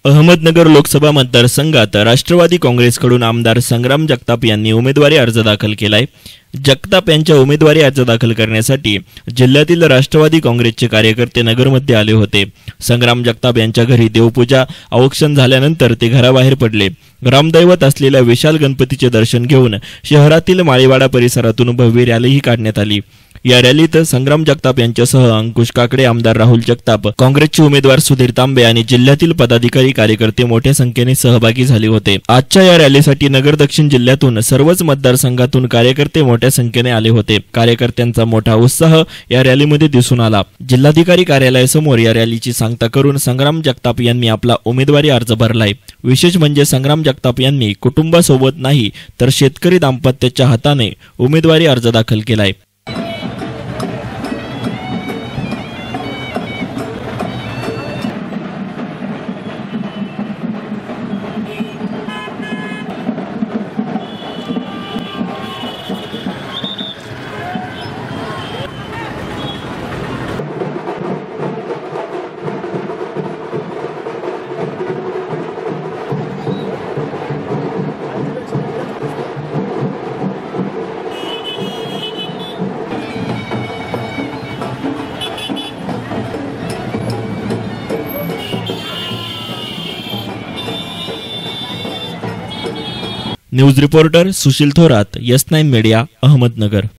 अहमदनगर लोकसभा मतदारसंघात राष्ट्रवादी काँग्रेसकडून आमदार संग्राम जगताप यांनी उमेदवारी अर्ज दाखल केलाय। जगताप यांच्या उमेदवारी अर्ज दाखल करण्यासाठी जिल्ह्यातील राष्ट्रवादी काँग्रेसचे कार्यकर्ते नगरमध्ये आले होते। संग्राम जगताप यांच्या घरी देवपूजा औक्षण झाल्यानंतर ते घराबाहेर पडले। ग्रामदैवत असलेल्या विशाल गणपतीचे दर्शन घेऊन शहरातील माळीवाडा परिसरातून भव्य रॅलीही काढण्यात आली। या रॅलीत संग्राम जगताप यांच्यासह अंकुश काकडे, आमदार राहुल जगताप, काँग्रेसचे उमेदवार सुधीर तांबे आणि जिल्ह्यातील पदाधिकारी कार्यकर्ते मोठ्या संख्येने सहभागी झाले होते। आजच्या या रॅलीसाठी नगर दक्षिण जिल्ह्यातून सर्वच मतदारसंघातून कार्यकर्ते मोठ्या संख्येने आले होते। कार्यकर्त्यांचा मोठा उत्साह या रॅलीमध्ये दिसून आला। जिल्हाधिकारी कार्यालयासमोर या रॅलीची सांगता करून संग्राम जगताप यांनी आपला उमेदवारी अर्ज भरलाय। विशेष म्हणजे संग्राम जगताप यांनी कुटुंबासोबत नाही तर शेतकरी दाम्पत्याच्या हाताने उमेदवारी अर्ज दाखल केलाय। News reporter Sushil Thorat, S9 media, Ahmednagar.